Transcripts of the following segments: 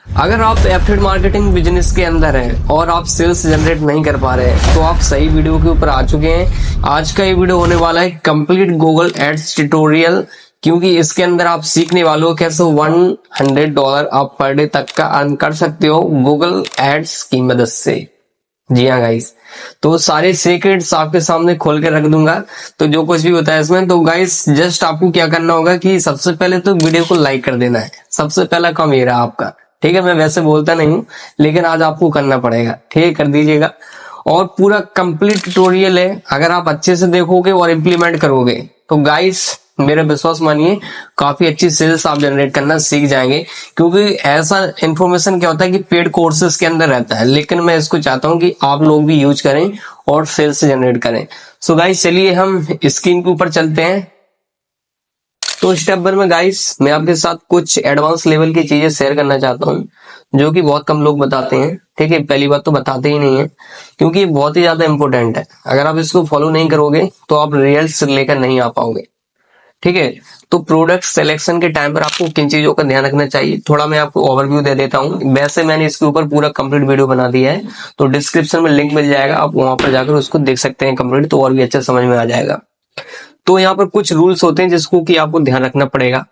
अगर आप affiliate marketing business के अंदर हैं और आप सेल्स जनरेट नहीं कर पा रहे हैं तो आप सही वीडियो के ऊपर आ चुके हैं। आज का ये वीडियो होने वाला है कंप्लीट गूगल एड्स ट्यूटोरियल, क्योंकि इसके अंदर आप सीखने वाले हो कैसे $100 आप पर डे तक का अर्न कर सकते हो गूगल एड्स की मदद से। जी हाँ गाइस, तो सारे सीक्रेट्स आपके सामने खोल के रख दूंगा। तो जो कुछ भी होता है इसमें, तो गाइस जस्ट आपको क्या करना होगा कि सबसे पहले तो वीडियो को लाइक कर देना है। सबसे पहला काम ये रहा आपका, ठीक है। मैं वैसे बोलता नहीं हूँ लेकिन आज आपको करना पड़ेगा, ठीक है, कर दीजिएगा। और पूरा कंप्लीट ट्यूटोरियल है, अगर आप अच्छे से देखोगे और इम्प्लीमेंट करोगे तो गाइस मेरा विश्वास मानिए काफी अच्छी सेल्स आप जनरेट करना सीख जाएंगे। क्योंकि ऐसा इन्फॉर्मेशन क्या होता है कि पेड कोर्सेज के अंदर रहता है, लेकिन मैं इसको चाहता हूं कि आप लोग भी यूज करें और सेल्स जनरेट करें। सो गाइस चलिए हम स्क्रीन के ऊपर चलते हैं। तो स्टेप 1 में गाइस मैं आपके साथ कुछ एडवांस लेवल की चीजें शेयर करना चाहता हूं जो कि बहुत कम लोग बताते हैं, ठीक है। पहली बात तो बताते ही नहीं है क्योंकि ये बहुत ही ज्यादा इंपॉर्टेंट है। अगर आप इसको फॉलो नहीं करोगे तो आप रिजल्ट्स लेकर नहीं आ पाओगे, ठीक है। तो प्रोडक्ट सिलेक्शन के टाइम पर आपको किन चीजों का ध्यान रखना चाहिए, थोड़ा मैं आपको ओवरव्यू दे देता हूं। वैसे मैंने इसके ऊपर पूरा कंप्लीट वीडियो बना दिया है, तो डिस्क्रिप्शन में लिंक मिल जाएगा, आप वहां पर जाकर उसको देख सकते हैं कंप्लीट, तो और भी अच्छा समझ में आ जाएगा। तो यहाँ पर कुछ रूल्स होते हैं जिसको कि आपको ध्यान रखना पड़ेगा,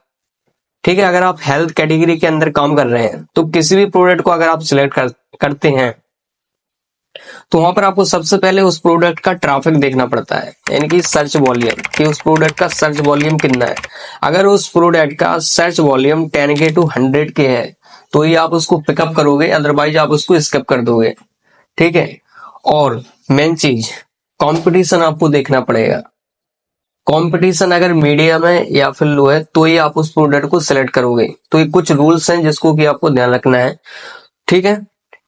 ठीक है। अगर आप हेल्थ कैटेगरी के अंदर काम कर रहे हैं तो किसी भी प्रोडक्ट को अगर आप सिलेक्ट करते हैं तो वहां पर आपको सबसे पहले उस प्रोडक्ट का ट्रैफिक देखना पड़ता है, यानी कि सर्च वॉल्यूम, कि उस प्रोडक्ट का सर्च वॉल्यूम कितना है। अगर उस प्रोडक्ट का search volume 10K to 100K है तो ही आप उसको पिकअप करोगे, अदरवाइज आप उसको स्किप कर दोगे, ठीक है। और मेन चीज कंपटीशन आपको देखना पड़ेगा। कंपटीशन अगर मीडियम है या फिर लो है तो ही आप उस प्रोडक्ट को सिलेक्ट करोगे। तो ये कुछ रूल्स हैं जिसको कि आपको ध्यान रखना है, ठीक है।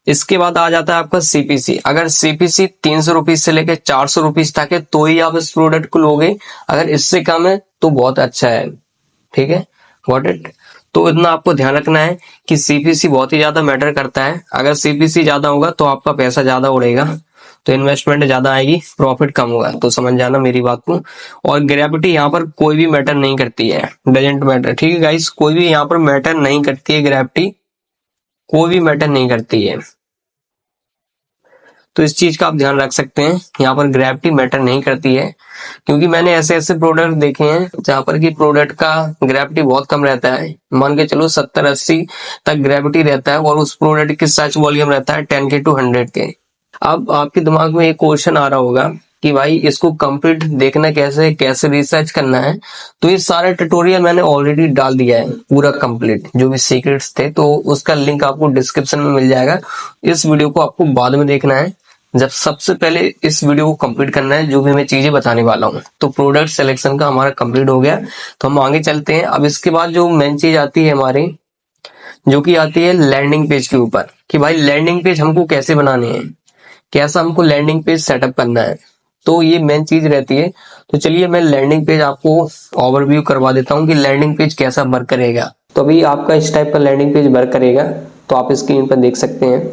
इसके बाद आ जाता है आपका सीपीसी। अगर सीपीसी 300 रुपीज से लेकर 400 रुपीज तक है तो ही आप इस प्रोडक्ट को लोगे, अगर इससे कम है तो बहुत अच्छा है, ठीक है। Got it. तो इतना आपको ध्यान रखना है कि सीपीसी बहुत ही ज्यादा मैटर करता है। अगर सीपीसी ज्यादा होगा तो आपका पैसा ज्यादा उड़ेगा, तो इन्वेस्टमेंट ज्यादा आएगी, प्रॉफिट कम होगा, तो समझ जाना मेरी बात को। और ग्रेविटी यहाँ पर कोई भी मैटर नहीं करती है, डजेंट मैटर, ठीक है गाइस। कोई भी यहाँ पर मैटर नहीं करती है, ग्रेविटी कोई भी मैटर नहीं करती है, तो इस चीज का आप ध्यान रख सकते हैं। यहाँ पर ग्रेविटी मैटर नहीं करती है, क्योंकि मैंने ऐसे ऐसे प्रोडक्ट देखे हैं जहां पर कि प्रोडक्ट का ग्रेविटी बहुत कम रहता है, मान के चलो 70-80 तक ग्रेविटी रहता है, और उस प्रोडक्ट की सर्च वॉल्यूम रहता है 10K to 100K। अब आपके दिमाग में एक क्वेश्चन आ रहा होगा कि भाई इसको कंप्लीट देखना कैसे रिसर्च करना है। तो ये सारा ट्यूटोरियल मैंने ऑलरेडी डाल दिया है पूरा कंप्लीट, जो भी सीक्रेट्स थे, तो उसका लिंक आपको डिस्क्रिप्शन में मिल जाएगा। इस वीडियो को आपको बाद में देखना है, जब सबसे पहले इस वीडियो को कंप्लीट करना है जो भी मैं चीजें बताने वाला हूँ। तो प्रोडक्ट सिलेक्शन का हमारा कंप्लीट हो गया, तो हम आगे चलते हैं। अब इसके बाद जो मेन चीज आती है हमारी, जो कि आती है लैंडिंग पेज के ऊपर, कि भाई लैंडिंग पेज हमको कैसे बनाने हैं, कैसा हमको लैंडिंग पेज सेटअप करना है, तो ये मेन चीज रहती है। तो चलिए मैं लैंडिंग पेज आपको ओवरव्यू करवा देता हूँ कि लैंडिंग पेज कैसा वर्क करेगा। तो अभी आपका इस टाइप का लैंडिंग पेज वर्क करेगा, तो आप स्क्रीन पर देख सकते हैं,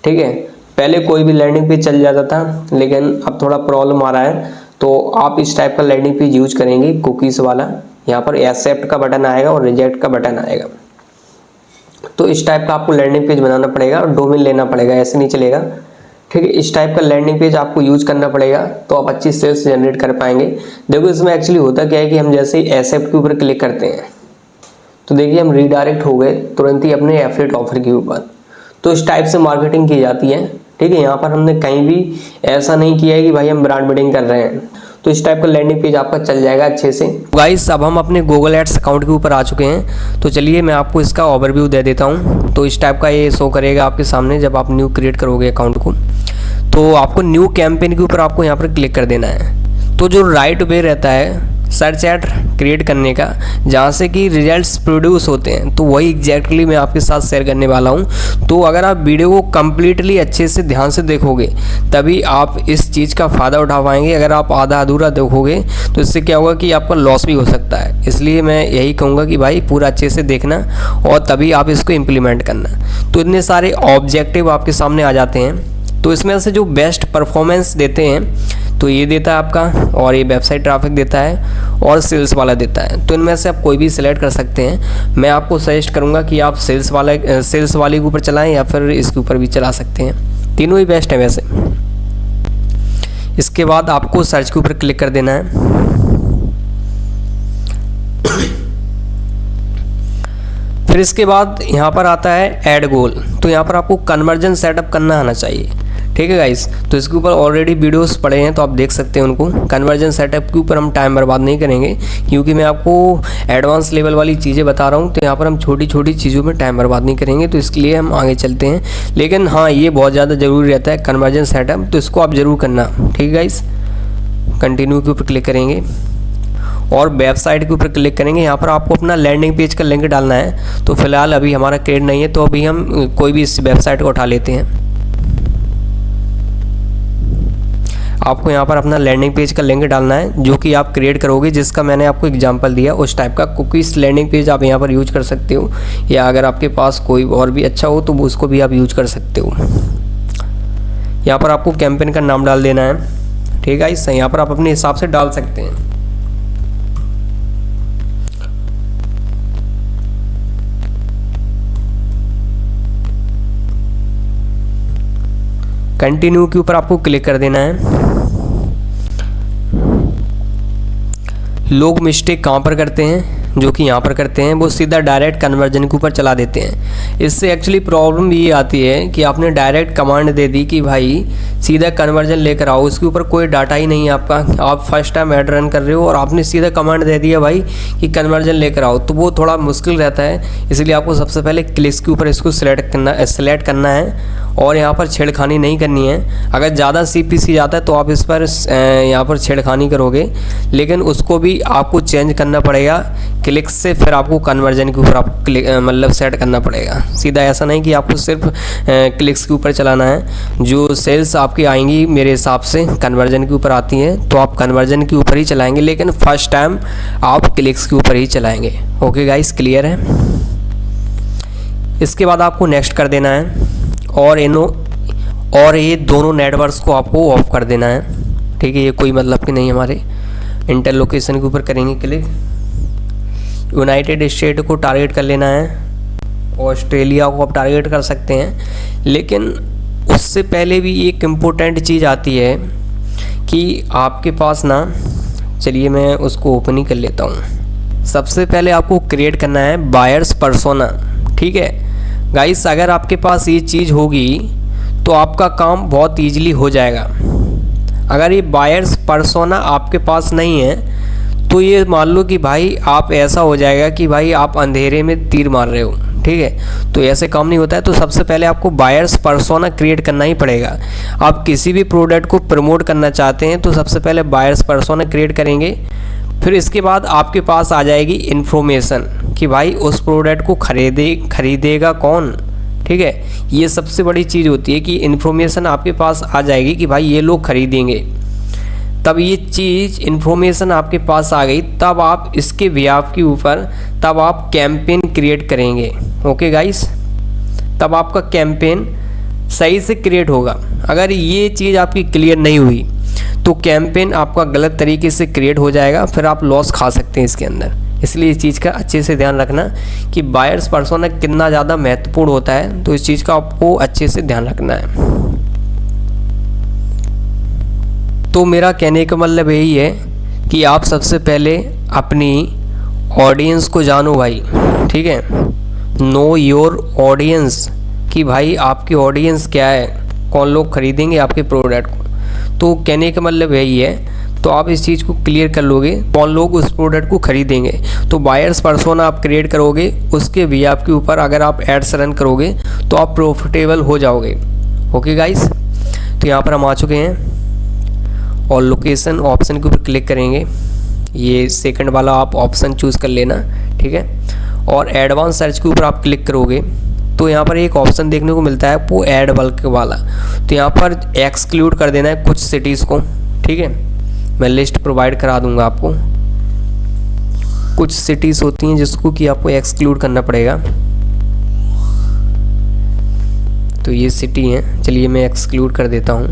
ठीक है। पहले कोई भी लैंडिंग पेज चल जाता था, लेकिन अब थोड़ा प्रॉब्लम आ रहा है, तो आप इस टाइप का लैंडिंग पेज यूज करेंगे कुकीज वाला। यहाँ पर एक्सेप्ट का बटन आएगा और रिजेक्ट का बटन आएगा, तो इस टाइप का आपको लैंडिंग पेज बनाना पड़ेगा और डोमेन लेना पड़ेगा, ऐसे नहीं चलेगा, ठीक है। इस टाइप का लैंडिंग पेज आपको यूज करना पड़ेगा, तो आप अच्छी सेल्स जनरेट कर पाएंगे। देखो इसमें एक्चुअली होता क्या है कि हम जैसे ही एक्सेप्ट के ऊपर क्लिक करते हैं तो देखिए हम रीडायरेक्ट हो गए तुरंत ही अपने एफिलिएट ऑफर के ऊपर। तो इस टाइप से मार्केटिंग की जाती है, ठीक है। यहाँ पर हमने कहीं भी ऐसा नहीं किया है कि भाई हम ब्रांड बिल्डिंग कर रहे हैं। तो इस टाइप का लैंडिंग पेज आपका चल जाएगा अच्छे से। गाइस अब हम अपने गूगल एड्स अकाउंट के ऊपर आ चुके हैं, तो चलिए मैं आपको इसका ओवरव्यू दे देता हूँ। तो इस टाइप का ये शो करेगा आपके सामने जब आप न्यू क्रिएट करोगे अकाउंट को। तो आपको न्यू कैंपेन के ऊपर आपको यहाँ पर क्लिक कर देना है। तो जो राइट वे रहता है सर्च एड क्रिएट करने का, जहाँ से कि रिजल्ट्स प्रोड्यूस होते हैं, तो वही एग्जैक्टली मैं आपके साथ शेयर करने वाला हूँ। तो अगर आप वीडियो को कम्प्लीटली अच्छे से ध्यान से देखोगे तभी आप इस चीज़ का फ़ायदा उठा पाएंगे। अगर आप आधा अधूरा देखोगे तो इससे क्या होगा कि आपका लॉस भी हो सकता है। इसलिए मैं यही कहूँगा कि भाई पूरा अच्छे से देखना और तभी आप इसको इम्प्लीमेंट करना। तो इतने सारे ऑब्जेक्टिव आपके सामने आ जाते हैं, तो इसमें से जो बेस्ट परफॉर्मेंस देते हैं तो ये देता है आपका, और ये वेबसाइट ट्रैफिक देता है, और सेल्स वाला देता है। तो इनमें से आप कोई भी सिलेक्ट कर सकते हैं। मैं आपको सजेस्ट करूँगा कि आप सेल्स वाले के ऊपर चलाएँ या फिर इसके ऊपर भी चला सकते हैं, तीनों ही बेस्ट है वैसे। इसके बाद आपको सर्च के ऊपर क्लिक कर देना है। फिर इसके बाद यहाँ पर आता है ऐड गोल। तो यहाँ पर आपको कन्वर्जन सेटअप करना आना चाहिए, ठीक है गाइस। तो इसके ऊपर ऑलरेडी वीडियोस पड़े हैं, तो आप देख सकते हैं उनको। कन्वर्जन सेटअप के ऊपर हम टाइम बर्बाद नहीं करेंगे, क्योंकि मैं आपको एडवांस लेवल वाली चीज़ें बता रहा हूँ। तो यहाँ पर हम छोटी छोटी चीज़ों में टाइम बर्बाद नहीं करेंगे, तो इसके लिए हम आगे चलते हैं। लेकिन हाँ, ये बहुत ज़्यादा ज़रूरी रहता है कन्वर्जन सेटअप, तो इसको आप ज़रूर करना, ठीक है गाइस। कंटिन्यू के ऊपर क्लिक करेंगे और वेबसाइट के ऊपर क्लिक करेंगे। यहाँ पर आपको अपना लैंडिंग पेज का लिंक डालना है। तो फिलहाल अभी हमारा क्रिएट नहीं है, तो अभी हम कोई भी इस वेबसाइट को उठा लेते हैं। आपको यहाँ पर अपना लैंडिंग पेज का लिंक डालना है, जो कि आप क्रिएट करोगे, जिसका मैंने आपको एग्जांपल दिया उस टाइप का। कुकीज़ लैंडिंग पेज आप यहाँ पर यूज कर सकते हो, या अगर आपके पास कोई और भी अच्छा हो तो उसको भी आप यूज कर सकते हो। यहाँ पर आपको कैंपेन का नाम डाल देना है, ठीक है। इससे यहाँ पर आप अपने हिसाब से डाल सकते हैं। कंटिन्यू के ऊपर आपको क्लिक कर देना है। लोग मिस्टेक कहाँ पर करते हैं, जो कि यहाँ पर करते हैं, वो सीधा डायरेक्ट कन्वर्जन के ऊपर चला देते हैं। इससे एक्चुअली प्रॉब्लम ये आती है कि आपने डायरेक्ट कमांड दे दी कि भाई सीधा कन्वर्जन लेकर आओ, उसके ऊपर कोई डाटा ही नहीं है आपका। आप फर्स्ट टाइम ऐड रन कर रहे हो और आपने सीधा कमांड दे दिया भाई कि कन्वर्जन लेकर आओ, तो वो थोड़ा मुश्किल रहता है। इसलिए आपको सबसे पहले क्लिक्स के ऊपर इसको सिलेक्ट करना है, और यहाँ पर छेड़खानी नहीं करनी है। अगर ज़्यादा CPC जाता है तो आप इस पर यहाँ पर छेड़खानी करोगे, लेकिन उसको भी आपको चेंज करना पड़ेगा क्लिक्स से। फिर आपको कन्वर्जन के ऊपर आपको मतलब सेट करना पड़ेगा। सीधा ऐसा नहीं कि आपको सिर्फ क्लिक्स के ऊपर चलाना है। जो सेल्स आपकी आएंगी मेरे हिसाब से कन्वर्जन के ऊपर आती हैं, तो आप कन्वर्जन के ऊपर ही चलाएंगे, लेकिन फर्स्ट टाइम आप क्लिक्स के ऊपर ही चलाएंगे। ओके गाइस, क्लियर है। इसके बाद आपको नेक्स्ट कर देना है, और ये दोनों नेटवर्क्स को आपको ऑफ कर देना है, ठीक है। ये कोई मतलब कि नहीं। हमारे इंटर लोकेशन के ऊपर करेंगे क्लिक। यूनाइटेड स्टेट को टारगेट कर लेना है, ऑस्ट्रेलिया को आप टारगेट कर सकते हैं। लेकिन उससे पहले भी एक इम्पोर्टेंट चीज़ आती है कि आपके पास ना, चलिए मैं उसको ओपन ही कर लेता हूँ। सबसे पहले आपको क्रिएट करना है बायर्स पर्सोना, ठीक है गाइस। अगर आपके पास ये चीज़ होगी तो आपका काम बहुत ईजिली हो जाएगा। अगर ये बायर्स पर्सोना आपके पास नहीं है तो ये मान लो कि भाई आप ऐसा हो जाएगा कि भाई आप अंधेरे में तीर मार रहे हो, ठीक है। तो ऐसे काम नहीं होता है। तो सबसे पहले आपको बायर्स पर्सोना क्रिएट करना ही पड़ेगा। आप किसी भी प्रोडक्ट को प्रमोट करना चाहते हैं तो सबसे पहले बायर्स पर्सोना क्रिएट करेंगे। फिर इसके बाद आपके पास आ जाएगी इन्फॉर्मेशन कि भाई उस प्रोडक्ट को खरीदेगा कौन, ठीक है। ये सबसे बड़ी चीज़ होती है कि इन्फॉर्मेशन आपके पास आ जाएगी कि भाई ये लोग खरीदेंगे। तब ये चीज़ इन्फॉर्मेशन आपके पास आ गई, तब आप इसके बिहाफ के ऊपर तब आप कैंपेन क्रिएट करेंगे। ओके गाइस, तब आपका कैंपेन सही से क्रिएट होगा। अगर ये चीज़ आपकी क्लियर नहीं हुई तो कैंपेन आपका गलत तरीके से क्रिएट हो जाएगा, फिर आप लॉस खा सकते हैं इसके अंदर। इसलिए इस चीज़ का अच्छे से ध्यान रखना कि बायर्स पर्सोना कितना ज़्यादा महत्वपूर्ण होता है, तो इस चीज़ का आपको अच्छे से ध्यान रखना है। तो मेरा कहने का मतलब यही है कि आप सबसे पहले अपनी ऑडियंस को जानो भाई, ठीक है। नो योर ऑडियंस, कि भाई आपकी ऑडियंस क्या है, कौन लोग खरीदेंगे आपके प्रोडक्ट को। तो कहने का मतलब यही है। तो आप इस चीज़ को क्लियर कर लोगे कौन लोग उस प्रोडक्ट को खरीदेंगे। तो बायर्स पर्सोना आप क्रिएट करोगे, उसके भी आपके ऊपर अगर आप एड्स रन करोगे तो आप प्रॉफिटेबल हो जाओगे। ओके गाइस, तो यहाँ पर हम आ चुके हैं और लोकेशन ऑप्शन के ऊपर क्लिक करेंगे। ये सेकंड वाला आप ऑप्शन चूज़ कर लेना, ठीक है। और एडवांस सर्च के ऊपर आप क्लिक करोगे तो यहाँ पर एक ऑप्शन देखने को मिलता है वो ऐड बल्क वाला। तो यहाँ पर एक्सक्लूड कर देना है कुछ सिटीज़ को, ठीक है। मैं लिस्ट प्रोवाइड करा दूंगा आपको। कुछ सिटीज़ होती हैं जिसको कि आपको एक्सक्लूड करना पड़ेगा। तो ये सिटी हैं, चलिए मैं एक्सक्लूड कर देता हूँ।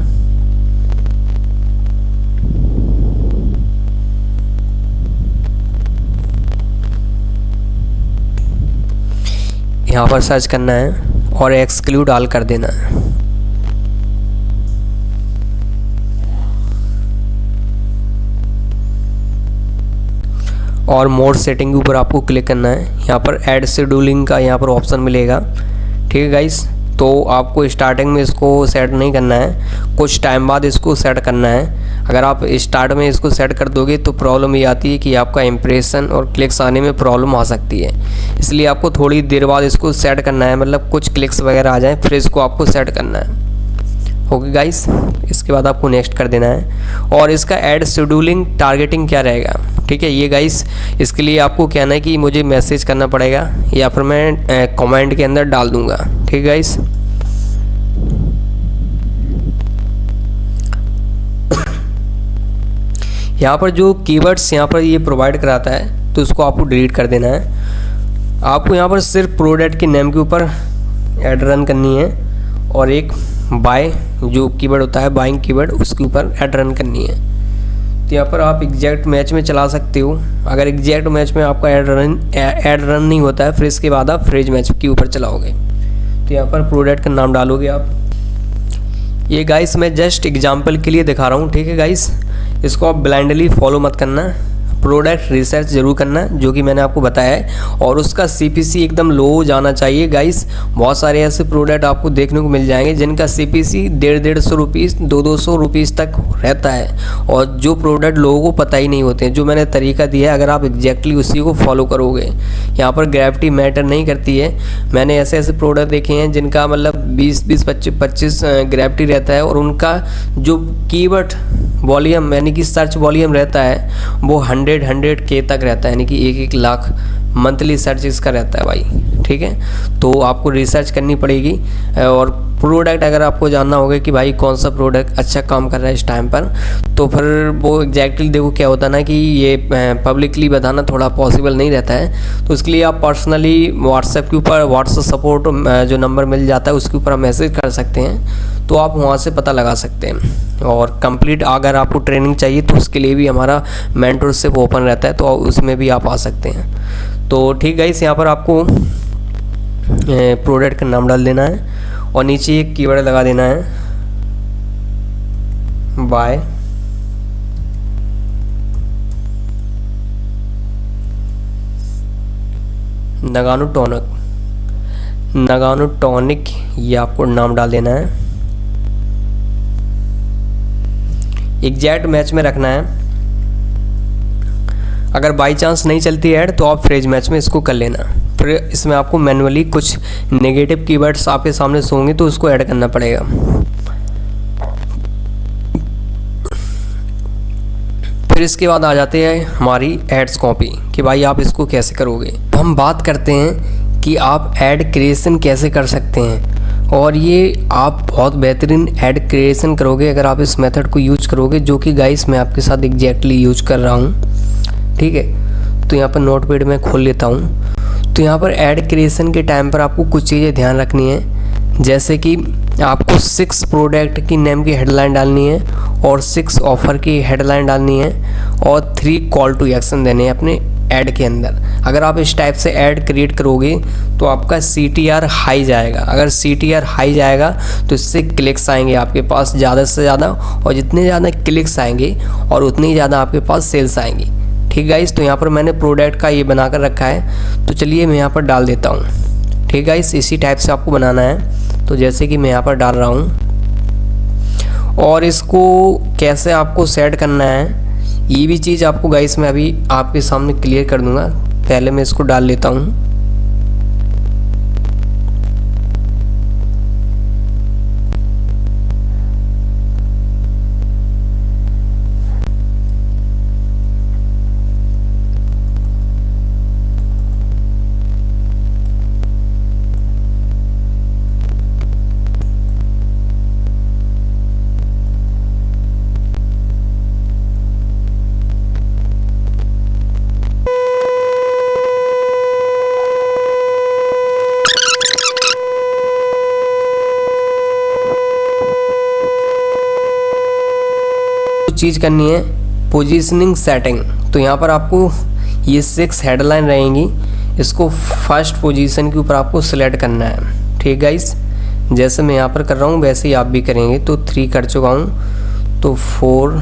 यहाँ पर सर्च करना है और एक्सक्लूड ऑल कर देना है। और मोड सेटिंग के ऊपर आपको क्लिक करना है। यहाँ पर ऐड शेड्यूलिंग का यहाँ पर ऑप्शन मिलेगा। ठीक है गाइस, तो आपको स्टार्टिंग में इसको सेट नहीं करना है, कुछ टाइम बाद इसको सेट करना है। अगर आप स्टार्ट में इसको सेट कर दोगे तो प्रॉब्लम ये आती है कि आपका इंप्रेशन और क्लिक्स आने में प्रॉब्लम आ सकती है, इसलिए आपको थोड़ी देर बाद इसको सेट करना है, मतलब कुछ क्लिक्स वगैरह आ जाए फिर इसको आपको सेट करना है। ओके गाइस, इसके बाद आपको नेक्स्ट कर देना है। और इसका ऐड शेड्यूलिंग टारगेटिंग क्या रहेगा, ठीक है, ये गाइस इसके लिए आपको कहना है कि मुझे मैसेज करना पड़ेगा या फिर मैं कमेंट के अंदर डाल दूंगा। ठीक है गाइस, यहाँ पर जो कीवर्ड्स यहाँ पर ये प्रोवाइड कराता है तो उसको आपको डिलीट कर देना है। आपको यहाँ पर सिर्फ प्रोडक्ट के नेम के ऊपर ऐड रन करनी है और एक बाय जो कीवर्ड होता है बाइंग कीवर्ड उसके ऊपर ऐड रन करनी है। तो यहाँ पर आप एग्जैक्ट मैच में चला सकते हो। अगर एग्जैक्ट मैच में आपका ऐड रन नहीं होता है फिर इसके बाद आप फ्रेज मैच के ऊपर चलाओगे। तो यहाँ पर प्रोडक्ट का नाम डालोगे आप। ये गाइस मैं जस्ट एग्जांपल के लिए दिखा रहा हूँ। ठीक है गाइस, इसको आप ब्लाइंडली फॉलो मत करना, प्रोडक्ट रिसर्च जरूर करना जो कि मैंने आपको बताया है। और उसका सीपीसी एकदम लो जाना चाहिए गाइस। बहुत सारे ऐसे प्रोडक्ट आपको देखने को मिल जाएंगे जिनका सीपीसी 150 रुपीज़ 200 रुपीज़ तक रहता है और जो प्रोडक्ट लोगों को पता ही नहीं होते हैं। जो मैंने तरीका दिया है अगर आप एग्जैक्टली उसी को फॉलो करोगे, यहाँ पर ग्रेविटी मैटर नहीं करती है। मैंने ऐसे ऐसे प्रोडक्ट देखे हैं जिनका मतलब 20-25 ग्रेविटी रहता है और उनका जो कीवर्ड वॉल्यूम यानी कि सर्च वॉल्यूम रहता है वो 100K तक रहता है, यानी कि 1 लाख मंथली सर्च इसका रहता है भाई। ठीक है, तो आपको रिसर्च करनी पड़ेगी। और प्रोडक्ट अगर आपको जानना होगा कि भाई कौन सा प्रोडक्ट अच्छा काम कर रहा है इस टाइम पर, तो फिर वो एग्जैक्टली देखो क्या होता है ना कि ये पब्लिकली बताना थोड़ा पॉसिबल नहीं रहता है। तो उसके लिए आप पर्सनली व्हाट्सएप के ऊपर व्हाट्सएप सपोर्ट जो नंबर मिल जाता है उसके ऊपर आप मैसेज कर सकते हैं, तो आप वहाँ से पता लगा सकते हैं। और कंप्लीट अगर आपको ट्रेनिंग चाहिए तो उसके लिए भी हमारा मेंटरशिप ओपन रहता है, तो उसमें भी आप आ सकते हैं। तो ठीक है, इस यहाँ पर आपको प्रोडक्ट का नाम डाल देना है और नीचे एक कीवर्ड लगा देना है बाय नगानो टॉनिक, ये आपको नाम डाल देना है। एग्जैक्ट मैच में रखना है। अगर बाई चांस नहीं चलती ऐड तो आप फ्रेज मैच में इसको कर लेना। फिर इसमें आपको मैनुअली कुछ नेगेटिव कीवर्ड्स आपके सामने होंगे तो उसको ऐड करना पड़ेगा। फिर इसके बाद आ जाते हैं हमारी एड्स कॉपी कि भाई आप इसको कैसे करोगे। हम बात करते हैं कि आप ऐड क्रिएशन कैसे कर सकते हैं, और ये आप बहुत बेहतरीन ऐड क्रिएशन करोगे अगर आप इस मेथड को यूज करोगे, जो कि गाइस मैं आपके साथ एग्जैक्टली यूज कर रहा हूँ। ठीक है, तो यहाँ पर नोटपैड में खोल लेता हूँ। तो यहाँ पर ऐड क्रिएशन के टाइम पर आपको कुछ चीज़ें ध्यान रखनी है, जैसे कि आपको 6 प्रोडक्ट की नेम की हेडलाइन डालनी है और 6 ऑफ़र की हेडलाइन डालनी है और 3 कॉल टू एक्शन देने हैं अपने ऐड के अंदर। अगर आप इस टाइप से ऐड क्रिएट करोगे तो आपका CTR हाई जाएगा। अगर CTR हाई जाएगा तो इससे क्लिक्स आएंगे आपके पास ज़्यादा से ज़्यादा, और जितने ज़्यादा क्लिक्स आएंगे और उतनी ही ज़्यादा आपके पास सेल्स आएंगी। ठीक गाइस, तो यहाँ पर मैंने प्रोडक्ट का ये बना कर रखा है, तो चलिए मैं यहाँ पर डाल देता हूँ। ठीक गाइस, इसी टाइप से आपको बनाना है। तो जैसे कि मैं यहाँ पर डाल रहा हूँ, और इसको कैसे आपको सेट करना है ये भी चीज़ आपको गाइस मैं अभी आपके सामने क्लियर कर दूँगा। पहले मैं इसको डाल लेता हूँ। चीज़ करनी है पोजीशनिंग सेटिंग। तो यहाँ पर आपको ये 6 हेडलाइन रहेंगी, इसको फर्स्ट पोजीशन के ऊपर आपको सिलेक्ट करना है। ठीक गाइस, जैसे मैं यहाँ पर कर रहा हूँ वैसे ही आप भी करेंगे। तो 3 कर चुका हूँ, तो 4,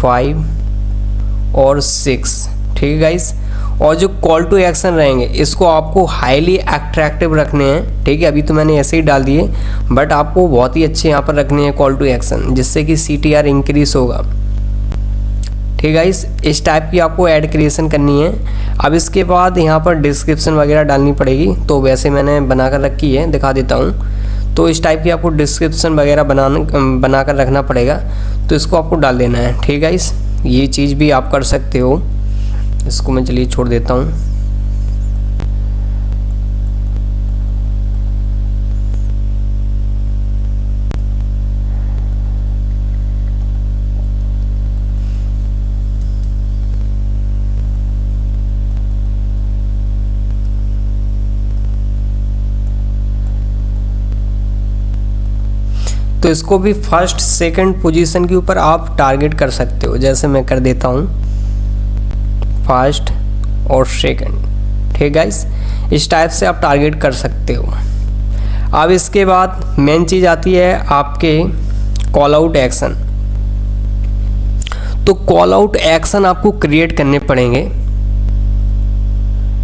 5 और 6। ठीक है गाइस, और जो कॉल टू एक्शन रहेंगे इसको आपको हाईली अट्रैक्टिव रखने हैं। ठीक है, अभी तो मैंने ऐसे ही डाल दिए, बट आपको बहुत ही अच्छे यहाँ पर रखने हैं कॉल टू एक्शन, जिससे कि CTR इंक्रीज होगा। ठीक है, इस टाइप की आपको ऐड क्रिएशन करनी है। अब इसके बाद यहाँ पर डिस्क्रिप्शन वगैरह डालनी पड़ेगी, तो वैसे मैंने बना कर रखी है, दिखा देता हूँ। तो इस टाइप की आपको डिस्क्रिप्शन वगैरह बना कर रखना पड़ेगा, तो इसको आपको डाल देना है। ठीक है, ये चीज़ भी आप कर सकते हो। इसको मैं चलिए छोड़ देता हूँ। तो इसको भी फर्स्ट सेकंड पोजीशन के ऊपर आप टारगेट कर सकते हो। जैसे मैं कर देता हूँ फर्स्ट और सेकंड। ठीक गाइस, इस टाइप से आप टारगेट कर सकते हो। अब इसके बाद मेन चीज़ आती है आपके कॉल आउट एक्शन। तो कॉल आउट एक्शन आपको क्रिएट करने पड़ेंगे।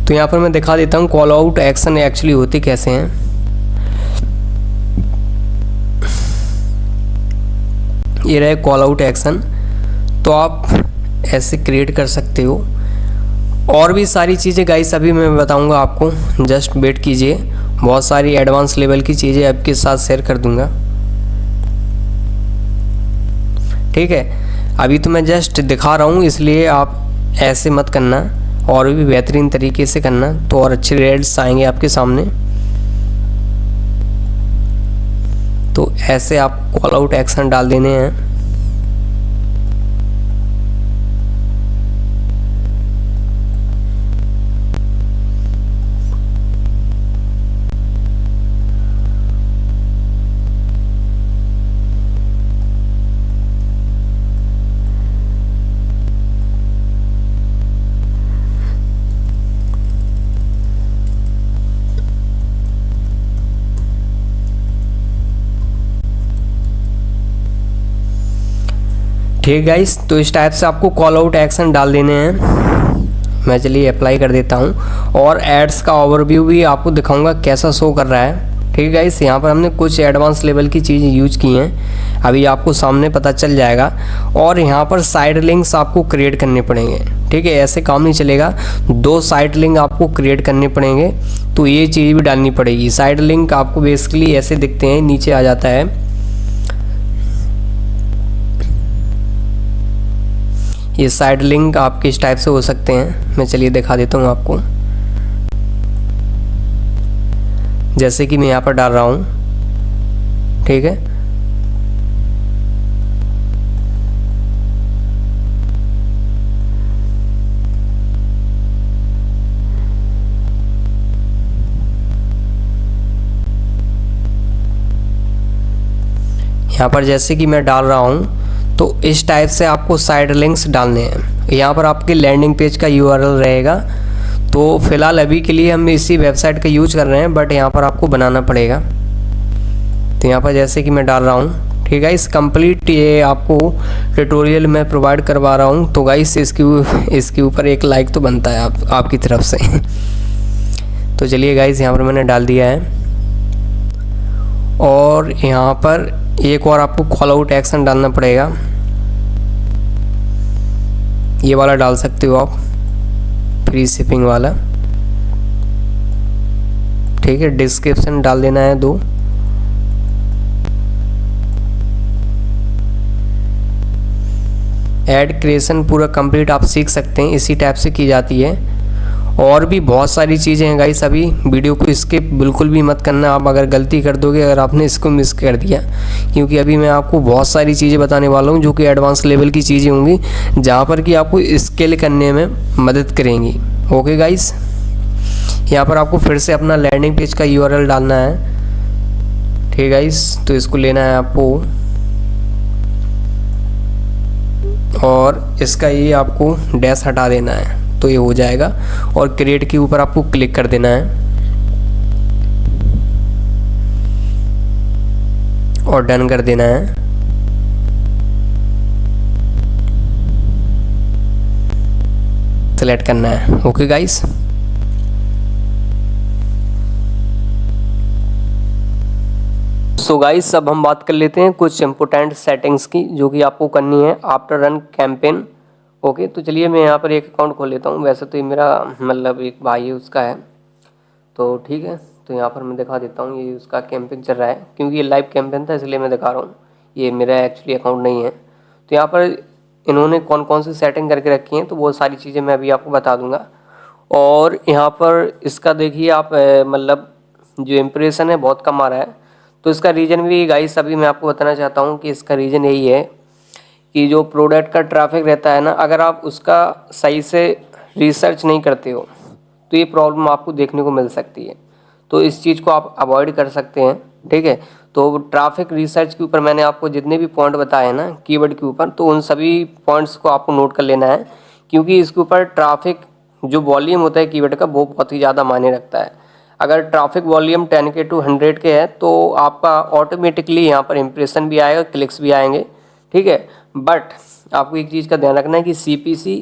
तो यहाँ पर मैं दिखा देता हूँ कॉल आउट एक्शन एक्चुअली होती कैसे हैं। ये रहे कॉल आउट एक्शन, तो आप ऐसे क्रिएट कर सकते हो। और भी सारी चीज़ें गाइस अभी मैं बताऊंगा आपको, जस्ट वेट कीजिए। बहुत सारी एडवांस लेवल की चीज़ें आपके साथ शेयर कर दूंगा। ठीक है, अभी तो मैं जस्ट दिखा रहा हूँ, इसलिए आप ऐसे मत करना, और भी बेहतरीन तरीके से करना, तो और अच्छे रेट्स आएंगे आपके सामने। तो ऐसे आप कॉल आउट एक्शन डाल देने हैं। ठीक गाइस, तो इस टाइप से आपको कॉल आउट एक्शन डाल देने हैं। मैं चलिए अप्लाई कर देता हूँ, और एड्स का ओवरव्यू भी आपको दिखाऊंगा कैसा शो कर रहा है। ठीक है गाइस, यहाँ पर हमने कुछ एडवांस लेवल की चीज़ यूज की हैं, अभी आपको सामने पता चल जाएगा। और यहाँ पर साइड लिंक्स आपको क्रिएट करने पड़ेंगे। ठीक है, ऐसे काम नहीं चलेगा, 2 साइड लिंक आपको क्रिएट करने पड़ेंगे। तो ये चीज़ भी डालनी पड़ेगी। साइड लिंक आपको बेसिकली ऐसे दिखते हैं, नीचे आ जाता है। ये साइड लिंक आपके इस टाइप से हो सकते हैं। मैं चलिए दिखा देता हूँ आपको। जैसे कि मैं यहाँ पर डाल रहा हूँ। ठीक है, यहाँ पर जैसे कि मैं डाल रहा हूँ, तो इस टाइप से आपको साइड लिंक्स डालने हैं। यहाँ पर आपके लैंडिंग पेज का URL रहेगा। तो फिलहाल अभी के लिए हम इसी वेबसाइट का यूज कर रहे हैं, बट यहाँ पर आपको बनाना पड़ेगा। तो यहाँ पर जैसे कि मैं डाल रहा हूँ। ठीक है, इस कंप्लीट ये आपको ट्यूटोरियल मैं प्रोवाइड करवा रहा हूँ। तो गाइस इसके ऊपर एक लाइक तो बनता है आपकी तरफ से। तो चलिए गाइस, यहाँ पर मैंने डाल दिया है। और यहाँ पर एक और आपको कॉल आउट एक्शन डालना पड़ेगा। ये वाला डाल सकते हो आप, फ्री शिपिंग वाला। ठीक है, डिस्क्रिप्शन डाल देना है 2। ऐड क्रिएशन पूरा कंप्लीट आप सीख सकते हैं, इसी टाइप से की जाती है। और भी बहुत सारी चीज़ें हैं गाइस, अभी वीडियो को स्किप बिल्कुल भी मत करना। आप अगर गलती कर दोगे, अगर आपने इसको मिस कर दिया, क्योंकि अभी मैं आपको बहुत सारी चीज़ें बताने वाला हूँ जो कि एडवांस लेवल की चीज़ें होंगी, जहाँ पर कि आपको स्केल करने में मदद करेंगी। ओके गाइस, यहाँ पर आपको फिर से अपना लैंडिंग पेज का URL डालना है। ठीक गाइस, तो इसको लेना है आपको, और इसका ये आपको डैश हटा देना है। तो ये हो जाएगा। और क्रिएट के ऊपर आपको क्लिक कर देना है और डन कर देना है। सेलेक्ट करना है। ओके गाइस, सो गाइस अब हम बात कर लेते हैं कुछ इंपॉर्टेंट सेटिंग्स की जो कि आपको करनी है आफ्टर रन कैंपेन। ओके, तो चलिए मैं यहाँ पर एक अकाउंट खोल लेता हूँ। वैसे तो ये मेरा मतलब एक भाई है उसका है, तो ठीक है। तो यहाँ पर मैं दिखा देता हूँ, ये उसका कैंपेन चल रहा है क्योंकि ये लाइव कैंपेन था इसलिए मैं दिखा रहा हूँ, ये मेरा एक्चुअली अकाउंट नहीं है। तो यहाँ पर इन्होंने कौन कौन सी सेटिंग करके रखी हैं तो वो सारी चीज़ें मैं अभी आपको बता दूंगा। और यहाँ पर इसका देखिए आप मतलब जो इम्प्रेशन है बहुत कम आ रहा है। तो इसका रीज़न भी गाइस अभी मैं आपको बताना चाहता हूँ कि इसका रीज़न यही है कि जो प्रोडक्ट का ट्रैफिक रहता है ना, अगर आप उसका सही से रिसर्च नहीं करते हो तो ये प्रॉब्लम आपको देखने को मिल सकती है। तो इस चीज़ को आप अवॉइड कर सकते हैं, ठीक है। तो ट्रैफिक रिसर्च के ऊपर मैंने आपको जितने भी पॉइंट बताए हैं ना कीवर्ड के ऊपर, तो उन सभी पॉइंट्स को आपको नोट कर लेना है क्योंकि इसके ऊपर ट्रैफिक जो वॉल्यूम होता है कीवर्ड का वो बहुत ही ज़्यादा मायने रखता है। अगर traffic volume 10K to 100K है तो आपका ऑटोमेटिकली यहाँ पर इंप्रेशन भी आएगा, क्लिक्स भी आएंगे, ठीक है। बट आपको एक चीज़ का ध्यान रखना है कि CPC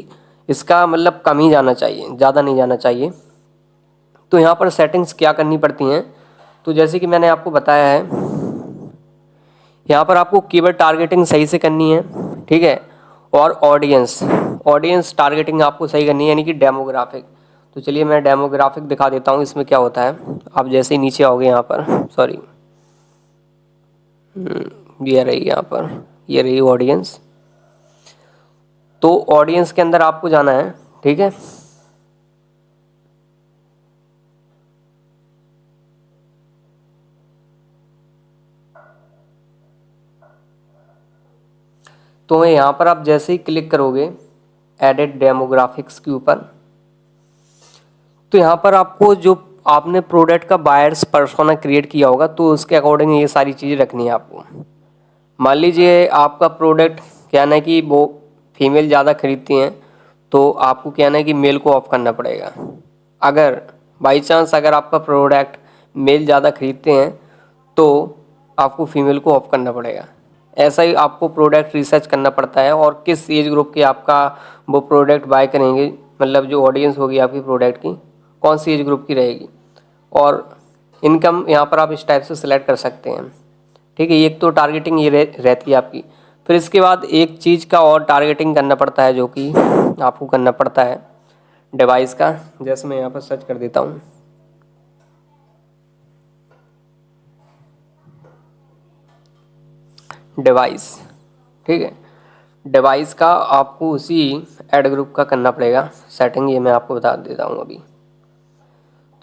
इसका मतलब कम ही जाना चाहिए, ज़्यादा नहीं जाना चाहिए। तो यहाँ पर सेटिंग्स क्या करनी पड़ती हैं, तो जैसे कि मैंने आपको बताया है यहाँ पर आपको कीवर्ड टारगेटिंग सही से करनी है, ठीक है। और ऑडियंस टारगेटिंग आपको सही करनी है, यानी कि डेमोग्राफिक। तो चलिए मैं डेमोग्राफिक दिखा देता हूँ इसमें क्या होता है। आप जैसे ही नीचे आओगे यहाँ पर, सॉरी ये रही यहाँ पर, ये रही ऑडियंस। तो ऑडियंस के अंदर आपको जाना है, ठीक है। तो यहाँ पर आप जैसे ही क्लिक करोगे एडिट डेमोग्राफिक्स के ऊपर, तो यहाँ पर आपको जो आपने प्रोडक्ट का बायर्स पर्सोना क्रिएट किया होगा तो उसके अकॉर्डिंग ये सारी चीज़ें रखनी है आपको। मान लीजिए आपका प्रोडक्ट क्या है कि वो फीमेल ज़्यादा खरीदती हैं तो आपको क्या है कि मेल को ऑफ करना पड़ेगा। अगर बाई चांस अगर आपका प्रोडक्ट मेल ज़्यादा खरीदते हैं तो आपको फीमेल को ऑफ करना पड़ेगा। ऐसा ही आपको प्रोडक्ट रिसर्च करना पड़ता है और किस एज ग्रुप के आपका वो प्रोडक्ट बाय करेंगे, मतलब जो ऑडियंस होगी आपकी प्रोडक्ट की कौन सी एज ग्रुप की रहेगी। और इनकम यहाँ पर आप इस टाइप से सिलेक्ट कर सकते हैं, ठीक है। एक तो टारगेटिंग ये रहती है आपकी। फिर इसके बाद एक चीज़ का और टारगेटिंग करना पड़ता है जो कि आपको करना पड़ता है डिवाइस का। जैसे मैं यहाँ पर सर्च कर देता हूँ, डिवाइस, ठीक है। डिवाइस का आपको उसी ऐड ग्रुप का करना पड़ेगा सेटिंग, ये मैं आपको बता देता हूँ अभी।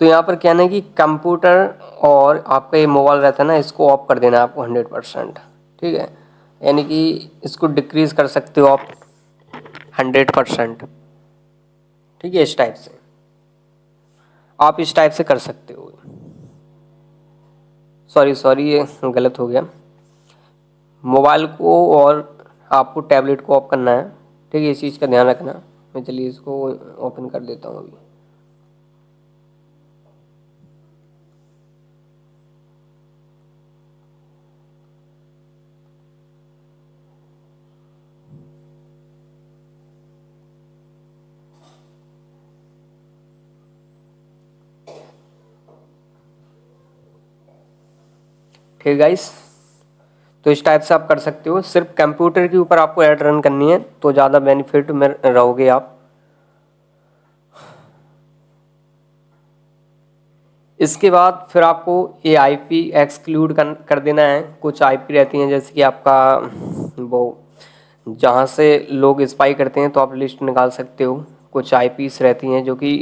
तो यहाँ पर क्या है कि कंप्यूटर और आपका ये मोबाइल रहता है ना, इसको ऑफ कर देना है आपको 100%, ठीक है। यानी कि इसको डिक्रीज़ कर सकते हो आप 100%, ठीक है। इस टाइप से आप इस टाइप से कर सकते हो। सॉरी ये गलत हो गया। मोबाइल को और आपको टैबलेट को ऑफ करना है, ठीक है। इस चीज़ का ध्यान रखना। मैं चलिए इसको ओपन कर देता हूँ अभी। ठीक है गाइस, तो इस टाइप से आप कर सकते हो। सिर्फ कंप्यूटर के ऊपर आपको ऐड रन करनी है तो ज़्यादा बेनिफिट में रहोगे आप। इसके बाद फिर आपको ये IP एक्सक्लूड कर देना है। कुछ IP रहती हैं जैसे कि आपका वो जहाँ से लोग स्पाई करते हैं तो आप लिस्ट निकाल सकते हो। कुछ IPs रहती हैं जो कि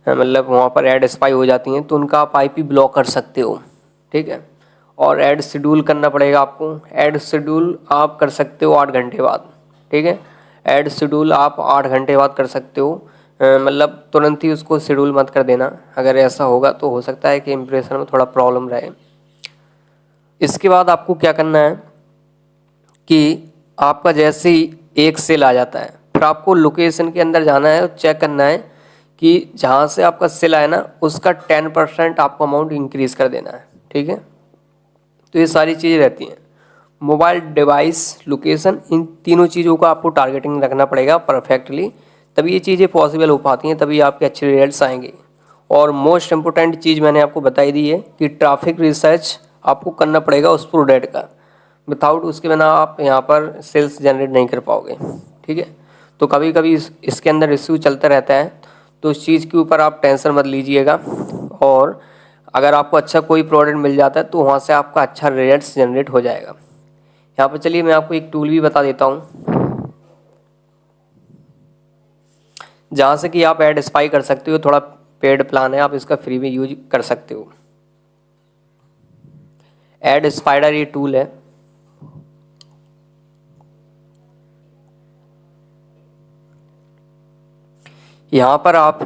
मतलब वहाँ पर ऐड स्पाई हो जाती हैं तो उनका आप IP ब्लॉक कर सकते हो, ठीक है। और ऐड शेड्यूल करना पड़ेगा आपको। ऐड शेड्यूल आप कर सकते हो 8 घंटे बाद, ठीक है। ऐड शेड्यूल आप 8 घंटे बाद कर सकते हो, मतलब तुरंत ही उसको शेड्यूल मत कर देना। अगर ऐसा होगा तो हो सकता है कि इम्प्रेशन में थोड़ा प्रॉब्लम रहे। इसके बाद आपको क्या करना है कि आपका जैसे ही एक सेल आ जाता है, फिर आपको लोकेशन के अंदर जाना है और चेक करना है कि जहाँ से आपका सेल आया ना उसका 10% आपको अमाउंट इंक्रीज़ कर देना है। ठीक है, तो ये सारी चीज़ें रहती हैं। मोबाइल डिवाइस, लोकेशन, इन तीनों चीज़ों का आपको टारगेटिंग रखना पड़ेगा परफेक्टली, तभी ये चीज़ें पॉसिबल हो पाती हैं, तभी आपके अच्छे रिजल्ट्स आएंगे। और मोस्ट इम्पोर्टेंट चीज़ मैंने आपको बताई दी है कि ट्रैफिक रिसर्च आपको करना पड़ेगा उस प्रोडक्ट का, विदाउट उसके बिना आप यहाँ पर सेल्स जनरेट नहीं कर पाओगे। ठीक है, तो कभी कभी इसके अंदर इश्यू चलता रहता है, तो इस चीज़ के ऊपर आप टेंशन मत लीजिएगा। और अगर आपको अच्छा कोई प्रोडक्ट मिल जाता है तो वहाँ से आपका अच्छा रिजल्ट जनरेट हो जाएगा। यहाँ पर चलिए मैं आपको एक टूल भी बता देता हूँ, जहाँ से कि आप ऐड स्पाई कर सकते हो। थोड़ा पेड प्लान है, आप इसका फ्री में यूज कर सकते हो। एड स्पाइडर ये टूल है। यहाँ पर आप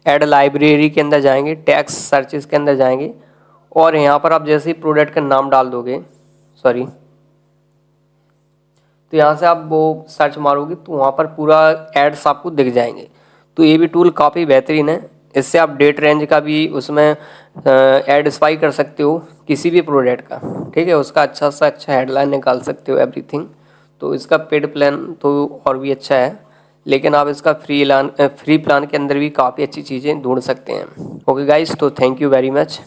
ऐड लाइब्रेरी के अंदर जाएंगे, टैक्स सर्चेस के अंदर जाएंगे, और यहाँ पर आप जैसे ही प्रोडक्ट का नाम डाल दोगे, सॉरी, तो यहाँ से आप वो सर्च मारोगे तो वहाँ पर पूरा एड्स आपको दिख जाएंगे। तो ये भी टूल काफ़ी बेहतरीन है। इससे आप डेट रेंज का भी उसमें ऐड स्पाई कर सकते हो किसी भी प्रोडक्ट का। ठीक है, उसका अच्छा सा अच्छा हेडलाइन निकाल सकते हो, एवरीथिंग। तो इसका पेड प्लान तो और भी अच्छा है, लेकिन आप इसका फ्री प्लान के अंदर भी काफ़ी अच्छी चीज़ें ढूंढ सकते हैं। ओके गाइस, तो थैंक यू वेरी मच।